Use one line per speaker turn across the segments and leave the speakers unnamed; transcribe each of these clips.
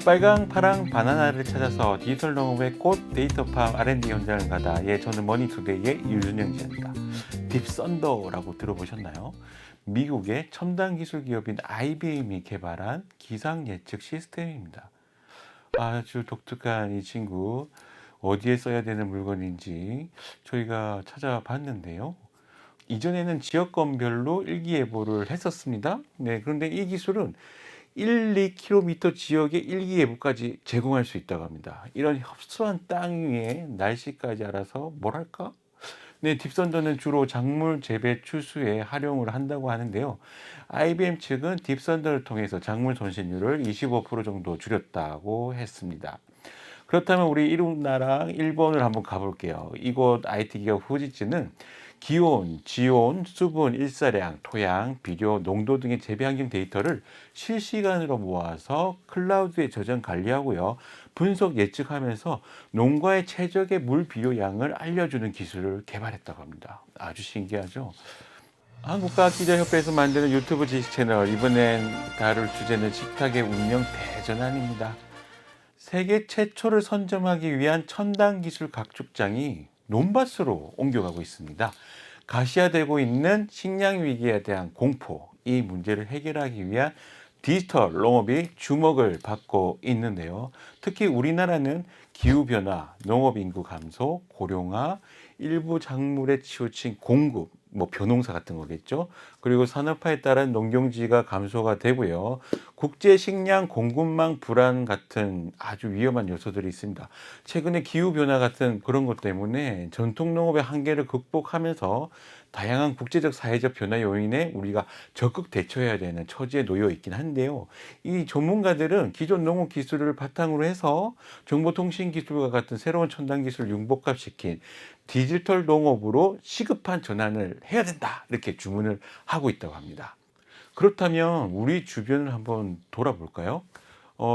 빨강 파랑 바나나를 찾아서 디지털 농업의 꽃 데이터팜 R&D 현장을 가다. 저는 머니투데이의 유준영 기자입니다. 딥썬더라고 들어보셨나요? 미국의 첨단 기술 기업인 IBM이 개발한 기상 예측 시스템입니다. 아주 독특한 이 친구, 어디에 써야 되는 물건인지 저희가 찾아봤는데요. 이전에는 지역권별로 일기예보를 했었습니다. 그런데 이 기술은 1, 2km 지역의 일기예보까지 제공할 수 있다고 합니다. 이런 협소한 땅 위에 날씨까지 알아서 뭐랄까? 딥선더는 주로 작물 재배 추수에 활용을 한다고 하는데요. IBM 측은 딥선더를 통해서 작물 손실률을 25% 정도 줄였다고 했습니다. 그렇다면 우리 이웃 나라 일본을 한번 가볼게요. 이곳 IT 기업 후지츠는 기온, 지온, 수분, 일사량, 토양, 비료, 농도 등의 재배 환경 데이터를 실시간으로 모아서 클라우드에 저장 관리하고요. 분석 예측하면서 농가의 최적의 물 비료량을 알려주는 기술을 개발했다고 합니다. 아주 신기하죠? 한국과학기자협회에서 만드는 유튜브 지식 채널, 이번엔 다룰 주제는 식탁의 운영 대전환입니다. 세계 최초를 선점하기 위한 첨단 기술 각축장이 논밭으로 옮겨가고 있습니다. 가시화되고 있는 식량 위기에 대한 공포, 이 문제를 해결하기 위한 디지털 농업이 주목을 받고 있는데요. 특히 우리나라는 기후변화, 농업인구 감소, 고령화, 일부 작물에 치우친 공급, 벼농사 같은 거겠죠. 그리고 산업화에 따른 농경지가 감소가 되고요. 국제 식량 공급망 불안 같은 아주 위험한 요소들이 있습니다. 최근에 기후변화 같은 그런 것 때문에 전통 농업의 한계를 극복하면서 다양한 국제적 사회적 변화 요인에 우리가 적극 대처해야 되는 처지에 놓여 있긴 한데요. 이 전문가들은 기존 농업 기술을 바탕으로 해서 정보통신 기술과 같은 새로운 첨단 기술을 융복합시킨 디지털 농업으로 시급한 전환을 해야 된다, 이렇게 주문을 하고 있다고 합니다. 그렇다면 우리 주변을 한번 돌아볼까요?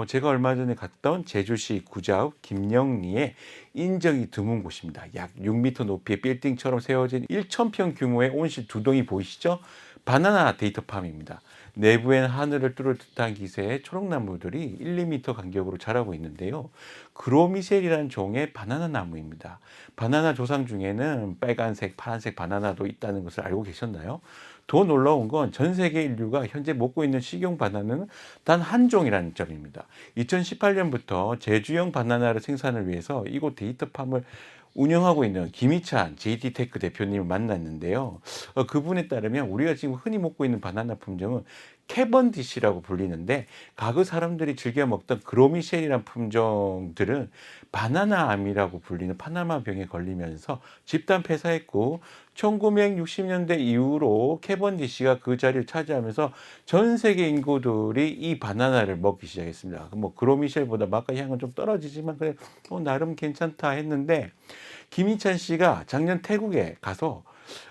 제가 얼마 전에 갔던 제주시 구자읍 김영리의 인적이 드문 곳입니다. 약 6m 높이의 빌딩처럼 세워진 1,000평 규모의 온실 두 동이 보이시죠? 바나나 데이터팜입니다. 내부엔 하늘을 뚫을 듯한 기세의 초록나무들이 1, 2m 간격으로 자라고 있는데요. 그로미셀이라는 종의 바나나 나무입니다. 바나나 조상 중에는 빨간색, 파란색 바나나도 있다는 것을 알고 계셨나요? 더 놀라운 건 전 세계 인류가 현재 먹고 있는 식용 바나나는 단 한 종이라는 점입니다. 2018년부터 제주형 바나나를 생산을 위해서 이곳 데이터팜을 운영하고 있는 김희찬 JD테크 대표님을 만났는데요. 그분에 따르면 우리가 지금 흔히 먹고 있는 바나나 품종은 캐번디시라고 불리는데, 가그 사람들이 즐겨 먹던 그로미셸이란 품종들은 바나나암이라고 불리는 파나마병에 걸리면서 집단 폐사했고, 1960년대 이후로 캐번디시가 그 자리를 차지하면서 전 세계 인구들이 이 바나나를 먹기 시작했습니다. 그로미셸보다 맛과 향은 좀 떨어지지만 그래, 나름 괜찮다 했는데, 김희찬 씨가 작년 태국에 가서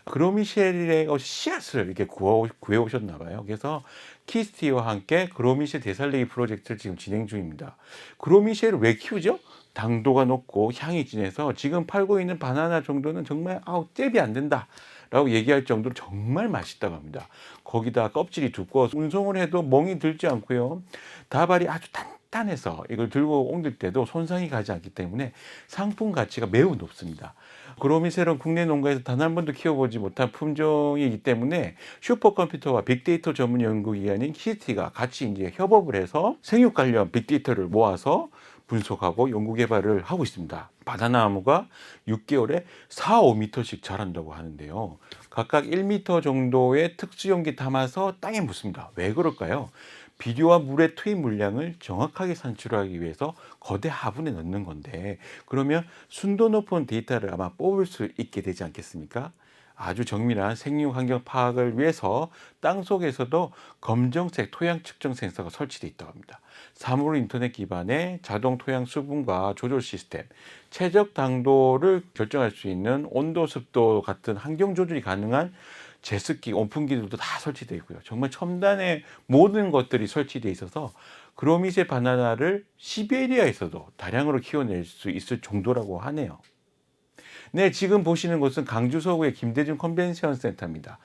그로미셸의 씨앗을 이렇게 구해 오셨나 봐요. 그래서 키스티와 함께 그로미셸 되살리기 프로젝트를 지금 진행 중입니다. 그로미셸을 왜 키우죠? 당도가 높고 향이 진해서 지금 팔고 있는 바나나 정도는 정말 잽이 안 된다 라고 얘기할 정도로 정말 맛있다고 합니다. 거기다 껍질이 두꺼워서 운송을 해도 멍이 들지 않고요. 다발이 아주 단단해서 이걸 들고 옮길 때도 손상이 가지 않기 때문에 상품 가치가 매우 높습니다. 그로미셀은 국내 농가에서 단 한 번도 키워보지 못한 품종이기 때문에 슈퍼컴퓨터와 빅데이터 전문 연구기관인 키스티가 같이 이제 협업을 해서 생육 관련 빅데이터를 모아서 분석하고 연구 개발을 하고 있습니다. 바나나 나무가 6개월에 4, 5m씩 자란다고 하는데요. 각각 1m 정도의 특수용기 담아서 땅에 묻습니다. 왜 그럴까요? 비료와 물의 투입 물량을 정확하게 산출하기 위해서 거대 화분에 넣는 건데, 그러면 순도 높은 데이터를 아마 뽑을 수 있게 되지 않겠습니까? 아주 정밀한 생육 환경 파악을 위해서 땅 속에서도 검정색 토양 측정 센서가 설치되어 있다고 합니다. 사물 인터넷 기반의 자동 토양 수분과 조절 시스템, 최적 당도를 결정할 수 있는 온도, 습도 같은 환경 조절이 가능한 제습기, 온풍기들도 다 설치되어 있고요. 정말 첨단의 모든 것들이 설치되어 있어서 그로미세 바나나를 시베리아에서도 다량으로 키워낼 수 있을 정도라고 하네요. 네, 지금 보시는 곳은 강주 서구의 김대중 컨벤션 센터입니다.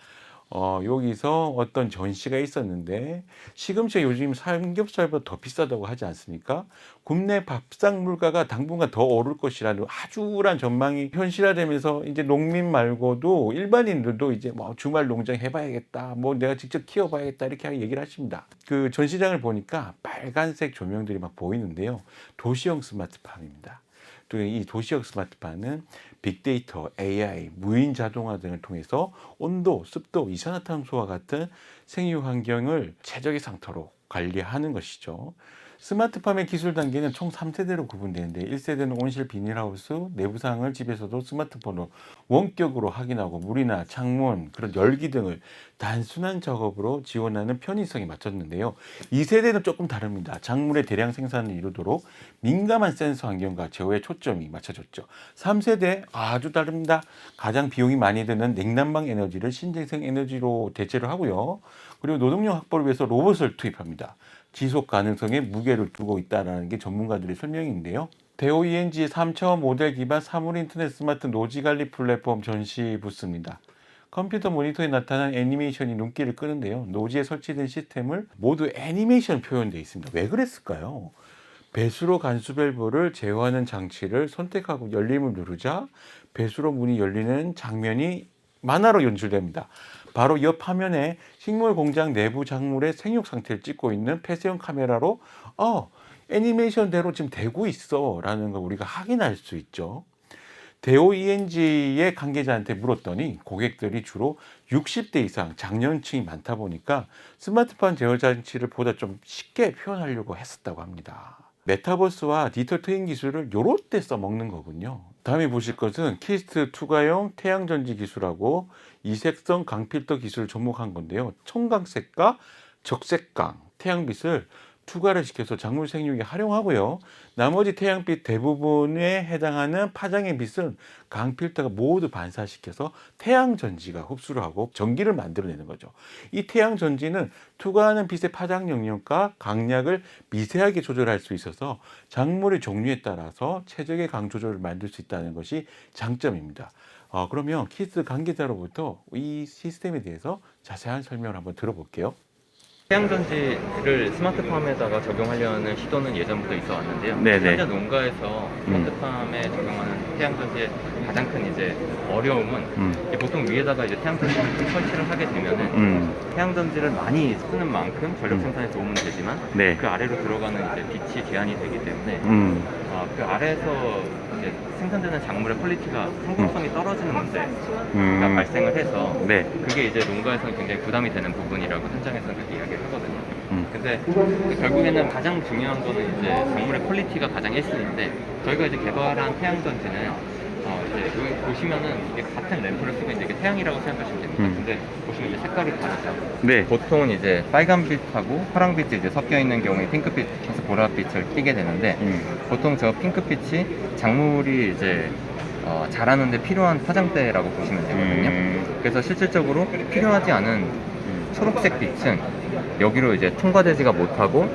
여기서 어떤 전시가 있었는데 시금치가 요즘 삼겹살보다 더 비싸다고 하지 않습니까? 국내 밥상 물가가 당분간 더 오를 것이라는 아주 우울한 전망이 현실화되면서 이제 농민 말고도 일반인들도 이제 뭐 주말 농장 해봐야겠다, 뭐 내가 직접 키워봐야겠다 이렇게 얘기를 하십니다. 그 전시장을 보니까 빨간색 조명들이 막 보이는데요. 도시형 스마트팜입니다. 또 이 도시형 스마트팜은 빅데이터, AI, 무인 자동화 등을 통해서 온도, 습도, 이산화탄소와 같은 생육 환경을 최적의 상태로 관리하는 것이죠. 스마트팜의 기술 단계는 총 3세대로 구분되는데 1세대는 온실 비닐하우스 내부상을 집에서도 스마트폰으로 원격으로 확인하고 물이나 창문, 그런 열기 등을 단순한 작업으로 지원하는 편의성에 맞췄는데요. 2세대는 조금 다릅니다. 작물의 대량 생산을 이루도록 민감한 센서 환경과 제어에 초점이 맞춰졌죠. 3세대 아주 다릅니다. 가장 비용이 많이 드는 냉난방 에너지를 신재생 에너지로 대체를 하고요. 그리고 노동력 확보를 위해서 로봇을 투입합니다. 지속 가능성에 무게를 두고 있다는 게 전문가들의 설명인데요. 대오ENG의 3차원 모델 기반 사물 인터넷 스마트 노지 관리 플랫폼 전시 부스입니다. 컴퓨터 모니터에 나타난 애니메이션이 눈길을 끄는데요. 노지에 설치된 시스템을 모두 애니메이션 표현되어 있습니다. 왜 그랬을까요? 배수로 간수 밸브를 제어하는 장치를 선택하고 열림을 누르자 배수로 문이 열리는 장면이 만화로 연출됩니다. 바로 옆 화면에 식물 공장 내부 작물의 생육 상태를 찍고 있는 폐쇄형 카메라로 애니메이션대로 지금 되고 있어 라는 걸 우리가 확인할 수 있죠. 대오ENG의 관계자한테 물었더니 고객들이 주로 60대 이상 장년층이 많다 보니까 스마트폰 제어 장치를 보다 좀 쉽게 표현하려고 했었다고 합니다. 메타버스와 디지털 트윈 기술을 요럴 때 써먹는 거군요. 다음에 보실 것은 키스트 투과용 태양전지 기술하고 이색성 강필터 기술을 접목한 건데요. 청광색과 적색강 태양빛을 투과를 시켜서 작물 생육에 활용하고요. 나머지 태양빛 대부분에 해당하는 파장의 빛은 강필터가 모두 반사시켜서 태양전지가 흡수를 하고 전기를 만들어내는 거죠. 이 태양전지는 투과하는 빛의 파장 영역과 강약을 미세하게 조절할 수 있어서 작물의 종류에 따라서 최적의 강 조절을 만들 수 있다는 것이 장점입니다. 그러면 키스 관계자로부터 이 시스템에 대해서 자세한 설명을 한번 들어볼게요.
태양전지를 스마트팜에다가 적용하려는 시도는 예전부터 있어 왔는데요.
네네.
현재 농가에서 스마트팜에 적용하는 태양전지의 가장 큰 이제 어려움은 이제 보통 위에다가 이제 태양전지를 설치를 하게 되면은 태양전지를 많이 쓰는 만큼 전력 생산에 도움은 되지만
네.
그 아래로 들어가는 이제 빛이 제한이 되기 때문에 그 아래에서 이제 생산되는 작물의 퀄리티가 상품성이 떨어지는 문제가 발생을 해서
네.
그게 이제 농가에서는 굉장히 부담이 되는 부분이라고 현장에서는 그렇게 이야기를 하거든요. 근데 결국에는 가장 중요한 거는 이제 작물의 퀄리티가 가장 1순위인데 저희가 이제 개발한 태양전지는 이제 여기 보시면은 이게 같은 램프를 쓰고 있는데 이게 태양이라고 생각하시면 됩니다. 근데 보시면 이제 색깔이 다르죠.
네.
보통은 이제 빨간빛하고 파란빛이 이제 섞여 있는 경우에 핑크빛에서 보라빛을 띠게 되는데 보통 저 핑크빛이 작물이 이제 자라는데 필요한 파장대라고 보시면 되거든요. 그래서 실질적으로 필요하지 않은 초록색 빛은 여기로 이제 통과되지가 못하고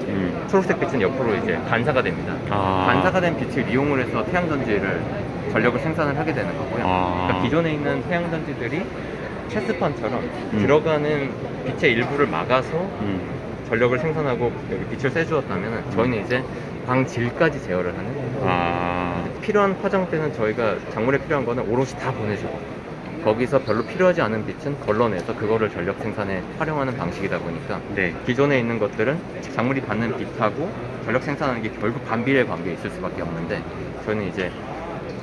초록색 빛은 옆으로 이제 반사가 됩니다. 반사가 된 빛을 이용을 해서 태양전지를 전력을 생산을 하게 되는 거고요. 그러니까 기존에 있는 태양전지들이 체스판처럼 들어가는 빛의 일부를 막아서 전력을 생산하고 여기 빛을 쐬주었다면 저희는 이제 광질까지 제어를 하는 필요한 파장대는 저희가 작물에 필요한 거는 오롯이 다 보내주고 거기서 별로 필요하지 않은 빛은 걸러내서 그거를 전력 생산에 활용하는 방식이다 보니까
네.
기존에 있는 것들은 작물이 받는 빛하고 전력 생산하는 게 결국 반비례 관계에 있을 수밖에 없는데 저희는 이제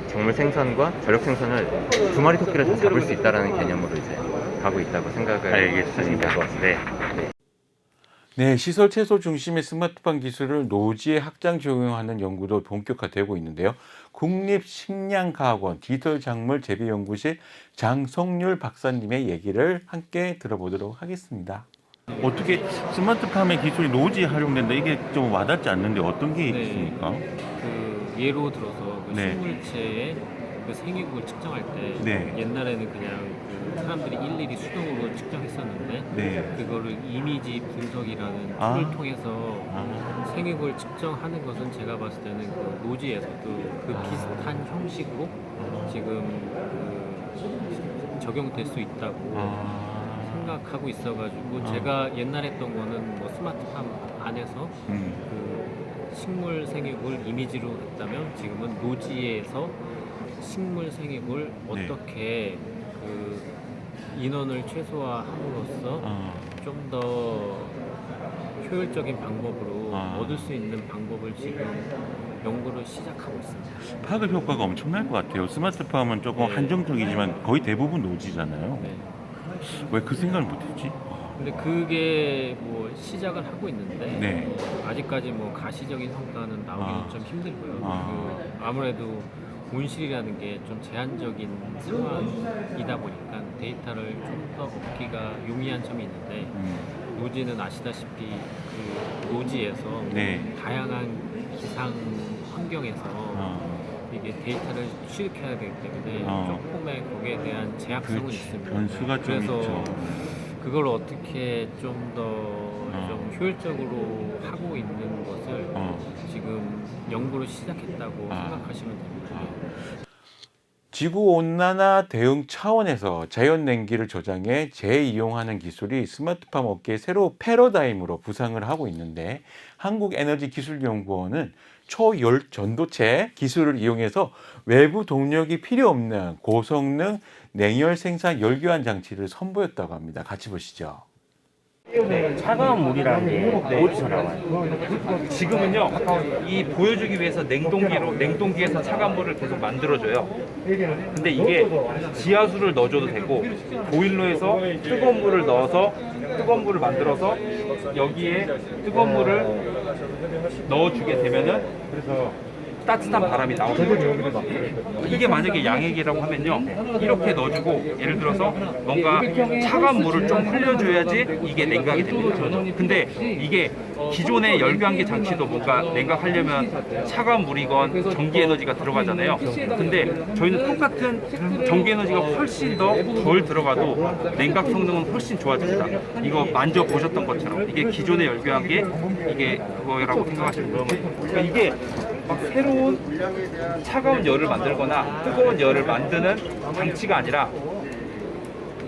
작물 생산과 전력 생산을 두 마리 토끼를 다 잡을 수 있다는 개념으로 이제 가고 있다고 생각을 하시면 될 것 같습니다. 네.
네, 시설 채소 중심의 스마트팜 기술을 노지에 확장 적용하는 연구도 본격화되고 있는데요. 국립식량과학원 디지털 작물 재배연구실 장성률 박사님의 얘기를 함께 들어보도록 하겠습니다. 어떻게 스마트팜의 기술이 노지에 활용된다? 이게 좀 와닿지 않는데 어떤 게
네.
있습니까?
그 예로 들어서 그
네.
식물체의 그 생육을 측정할 때
네.
옛날에는 그냥 그 사람들이 일일이 수동으로 측정했었는데
네.
그거를 이미지 분석이라는
아.
툴을 통해서 생육을 측정하는 것은 제가 봤을 때는 그 노지에서도 그 비슷한 형식으로 지금 그 적용될 수 있다고 생각하고 있어가지고 제가 옛날에 했던 거는 뭐 스마트팜 안에서 그 식물 생육을 이미지로 했다면 지금은 노지에서 식물 생육을
네.
어떻게 그 인원을 최소화함으로써 좀 더 효율적인 방법으로 얻을 수 있는 방법을 지금 연구를 시작하고 있습니다.
파급 효과가 엄청날 것 같아요. 스마트팜은 조금
네.
한정적이지만 거의 대부분 노지잖아요.
네.
왜 그 생각을 못했지?
근데 그게 뭐 시작을 하고 있는데
네.
아직까지 뭐 가시적인 성과는 나오기는 좀 힘들고요. 아무래도 온실이라는 게 좀 제한적인 상황이다 보니까 데이터를 좀 더 얻기가 용이한 점이 있는데 노지는 아시다시피 그 노지에서
네.
다양한 기상 환경에서 이게 데이터를 취득해야 되기 때문에 조금의 거기에 대한 제약성은
그렇지.
있습니다.
변수가 좀
그래서
있죠.
그걸 어떻게 좀 더 좀 효율적으로 하고 있는 것을 지금 연구를 시작했다고 생각하시면 됩니다.
지구온난화 대응 차원에서 자연냉기를 저장해 재이용하는 기술이 스마트팜 업계의 새로운 패러다임으로 부상을 하고 있는데 한국에너지기술연구원은 초열 전도체 기술을 이용해서 외부 동력이 필요 없는 고성능 냉열 생산 열교환 장치를 선보였다고 합니다. 같이 보시죠.
네, 차가운 물이라는 게 어디서 나와요?
지금은요, 이 보여주기 위해서 냉동기에서 차가운 물을 계속 만들어줘요. 근데 이게 지하수를 넣어줘도 되고, 보일러에서 뜨거운 물을 넣어서 뜨거운 물을 만들어서 여기에 뜨거운 물을 넣어주게 되면은 그래서 따뜻한 바람이 나오는 거죠. 이게 만약에 양액이라고 하면요, 이렇게 넣어주고 예를 들어서 뭔가 차가운 물을 좀 흘려줘야지 이게 냉각이 됩니다. 근데 이게 기존의 열교환기 장치도 뭔가 냉각하려면 차가운 물이건 전기 에너지가 들어가잖아요. 근데 저희는 똑같은 전기 에너지가 훨씬 더 덜 들어가도 냉각 성능은 훨씬 좋아집니다. 이거 만져보셨던 것처럼 이게 기존의 열교환기 이게 그거라고 생각하시면 돼요. 그러니까 이게 막 새로운 차가운 열을 만들거나 뜨거운 열을 만드는 장치가 아니라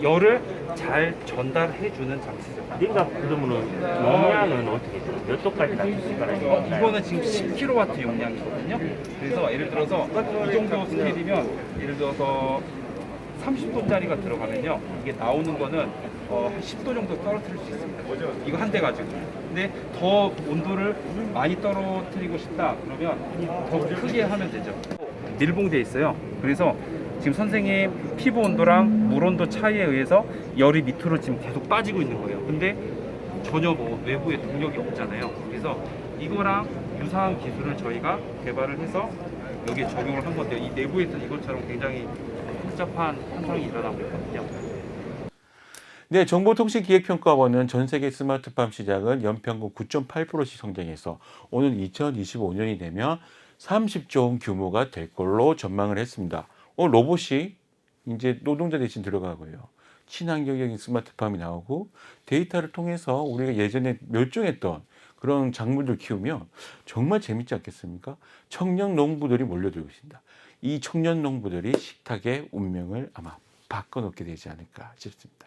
열을 잘 전달해주는 장치죠.
냉각 그러면은 용량은 어떻게 돼요? 몇 도까지 낮출 수 있나요?
이거는 지금 10kW 용량이거든요. 그래서 예를 들어서 이 정도 스케일이면 예를 들어서 30도짜리가 들어가면요, 이게 나오는 거는 한 10도 정도 떨어뜨릴 수 있습니다. 이거 한 대 가지고. 근데 더 온도를 많이 떨어뜨리고 싶다 그러면 더 크게 하면 되죠. 밀봉돼 있어요. 그래서 지금 선생님 피부 온도랑 물 온도 차이에 의해서 열이 밑으로 지금 계속 빠지고 있는 거예요. 근데 전혀 뭐 외부에 동력이 없잖아요. 그래서 이거랑 유사한 기술을 저희가 개발을 해서 여기에 적용을 한 건데요. 이 내부에서 이것처럼 굉장히 복잡한 현상이 일어나고 있거든요.
네, 정보통신기획평가원은 전 세계 스마트팜 시장은 연평균 9.8%씩 성장해서 오는 2025년이 되면 30조 원 규모가 될 걸로 전망을 했습니다. 로봇이 이제 노동자 대신 들어가고요. 친환경적인 스마트팜이 나오고 데이터를 통해서 우리가 예전에 멸종했던 그런 작물들 키우면 정말 재밌지 않겠습니까? 청년 농부들이 몰려들고 있습니다. 이 청년 농부들이 식탁의 운명을 아마 바꿔놓게 되지 않을까 싶습니다.